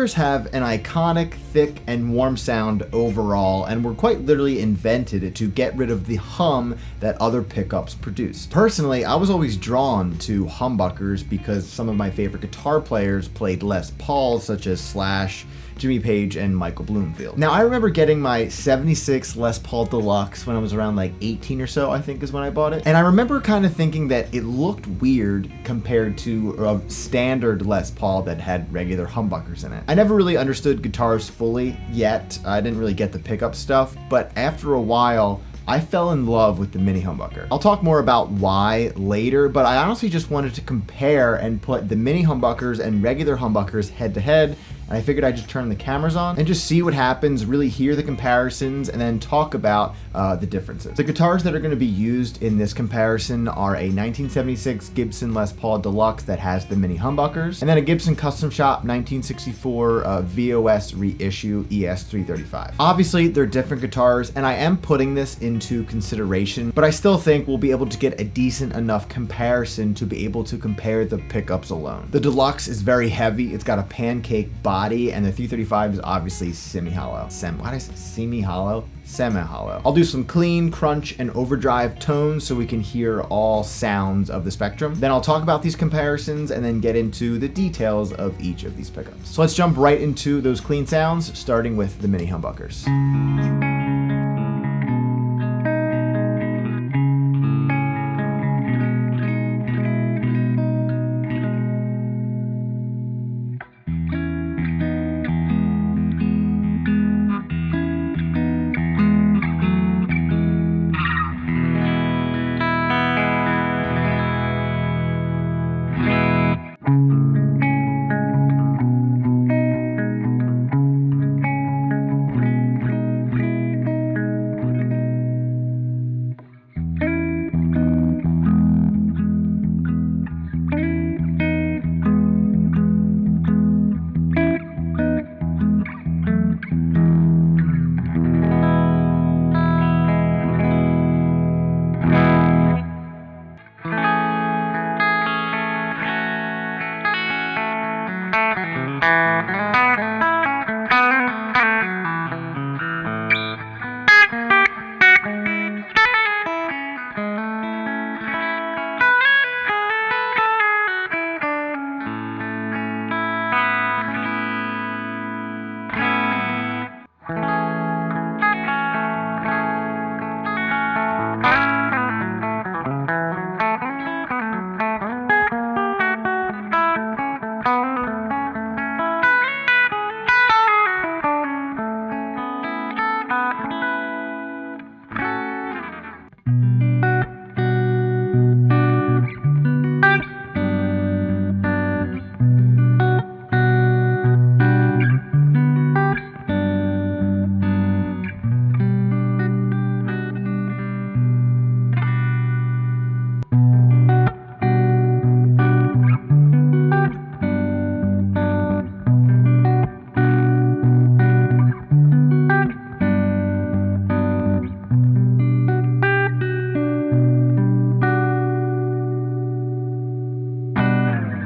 humbuckers have an iconic, thick, and warm sound overall, and were quite literally invented to get rid of the hum that other pickups produce. Personally, I was always drawn to humbuckers because some of my favorite guitar players played Les Pauls, such as Slash, Jimmy Page, and Michael Bloomfield. Now, I remember getting my 76 Les Paul Deluxe when I was around like 18 or so, I think is when I bought it. And I remember kind of thinking that it looked weird compared to a standard Les Paul that had regular humbuckers in it. I never really understood guitars fully yet. I didn't really get the pickup stuff, but after a while, I fell in love with the Mini Humbucker. I'll talk more about why later, but I honestly just wanted to compare and put the Mini Humbuckers and regular humbuckers head to head, and I figured I'd just turn the cameras on and just see what happens, really hear the comparisons, and then talk about the differences. The guitars that are going to be used in this comparison are a 1976 Gibson Les Paul Deluxe that has the Mini Humbuckers, and then a Gibson Custom Shop 1964 VOS Reissue ES335. Obviously, they're different guitars, and I am putting this into consideration, but I still think we'll be able to get a decent enough comparison to be able to compare the pickups alone. The Deluxe is very heavy. It's got a pancake body, and the 335 is obviously semi-hollow. Why did I say semi-hollow? Semi-hollow. I'll do some clean, crunch, and overdrive tones so we can hear all sounds of the spectrum. Then I'll talk about these comparisons and then get into the details of each of these pickups. So let's jump right into those clean sounds, starting with the Mini Humbuckers.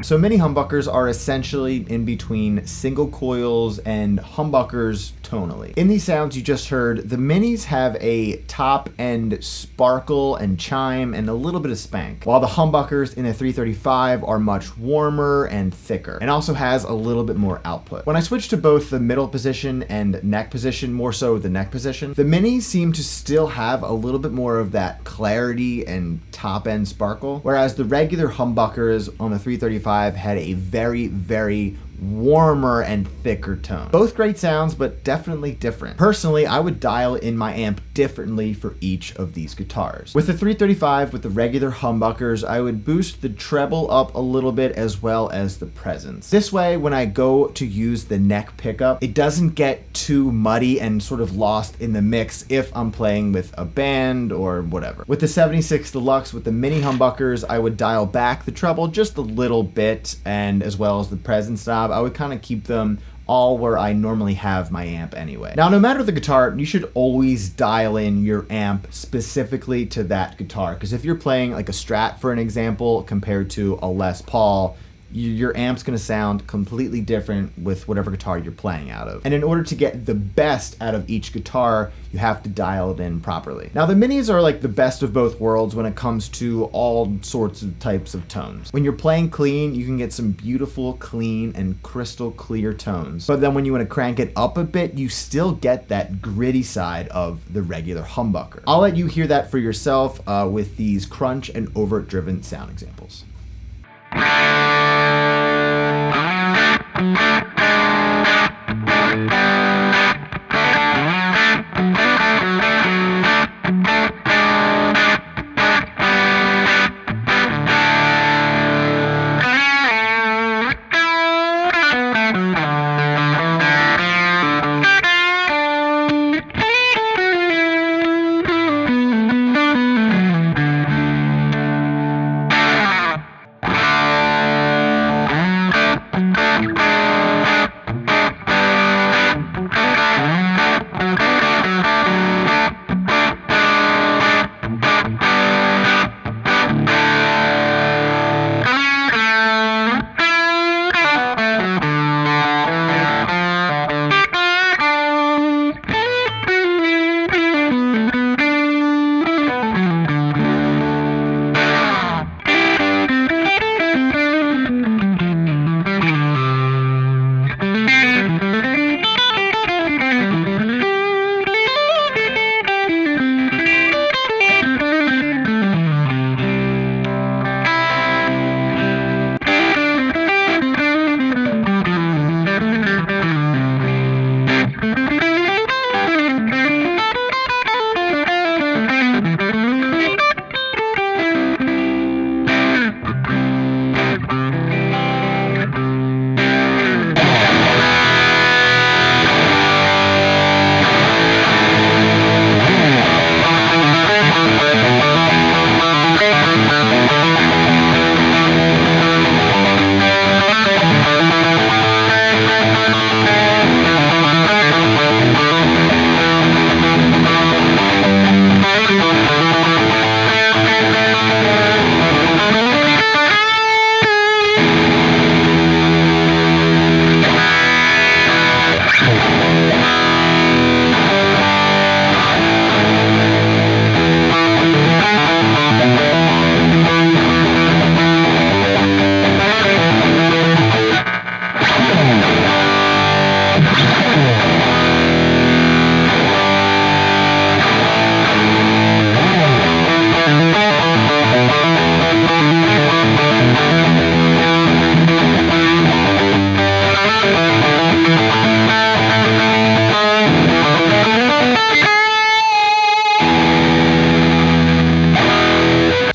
So Mini Humbuckers are essentially in between single coils and humbuckers tonally. In these sounds you just heard, the Minis have a top end sparkle and chime and a little bit of spank, while the humbuckers in the 335 are much warmer and thicker, and also has a little bit more output. When I switch to both the middle position and neck position, more so the neck position, the Minis seem to still have a little bit more of that clarity and top end sparkle, whereas the regular humbuckers on the 335 had a very, very warmer and thicker tone. Both great sounds, but definitely different. Personally, I would dial in my amp differently for each of these guitars. With the 335, with the regular humbuckers, I would boost the treble up a little bit as well as the presence. This way, when I go to use the neck pickup, it doesn't get too muddy and sort of lost in the mix if I'm playing with a band or whatever. With the 76 Deluxe, with the Mini Humbuckers, I would dial back the treble just a little bit, and as well as the presence knob, I would kind of keep them all where I normally have my amp anyway. Now, no matter the guitar, you should always dial in your amp specifically to that guitar, because if you're playing like a Strat, for an example, compared to a Les Paul, your amp's going to sound completely different with whatever guitar you're playing out of. And in order to get the best out of each guitar, you have to dial it in properly. Now the minis are like the best of both worlds when it comes to all sorts of types of tones. When you're playing clean, you can get some beautiful, clean, and crystal clear tones. But then when you want to crank it up a bit, you still get that gritty side of the regular humbucker. I'll let you hear that for yourself with these crunch and overdriven sound examples.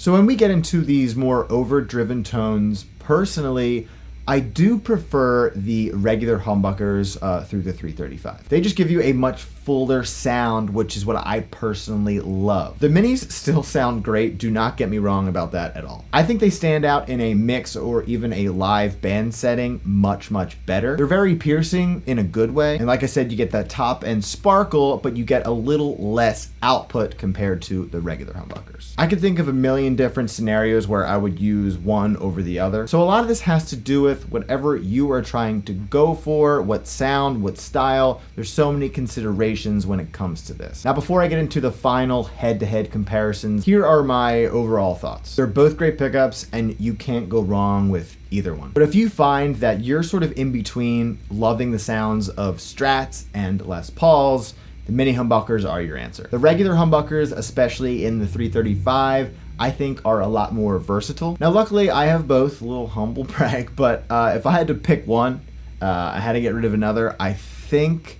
So when we get into these more overdriven tones, personally, I do prefer the regular humbuckers through the 335. They just give you a much fuller sound, which is what I personally love. The minis still sound great, do not get me wrong about that at all. I think they stand out in a mix or even a live band setting much, much better. They're very piercing in a good way, and like I said, you get that top end sparkle, but you get a little less output compared to the regular humbuckers. I could think of a million different scenarios where I would use one over the other. So a lot of this has to do with whatever you are trying to go for, what sound, what style. There's so many considerations when it comes to this. Now, before I get into the final head-to-head comparisons, here are my overall thoughts. They're both great pickups and you can't go wrong with either one. But if you find that you're sort of in between loving the sounds of Strats and Les Pauls, the Mini Humbuckers are your answer. The regular humbuckers, especially in the 335, I think are a lot more versatile. Now, luckily I have both, a little humble brag, but if I had to pick one, I had to get rid of another. I think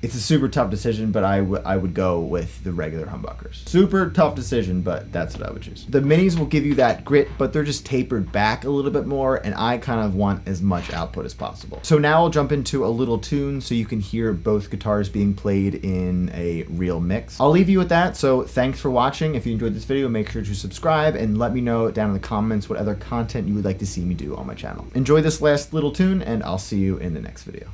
it's a super tough decision, but I would go with the regular humbuckers. Super tough decision, but that's what I would choose. The minis will give you that grit, but they're just tapered back a little bit more, and I kind of want as much output as possible. So now I'll jump into a little tune so you can hear both guitars being played in a real mix. I'll leave you with that, so thanks for watching. If you enjoyed this video, make sure to subscribe and let me know down in the comments what other content you would like to see me do on my channel. Enjoy this last little tune, and I'll see you in the next video.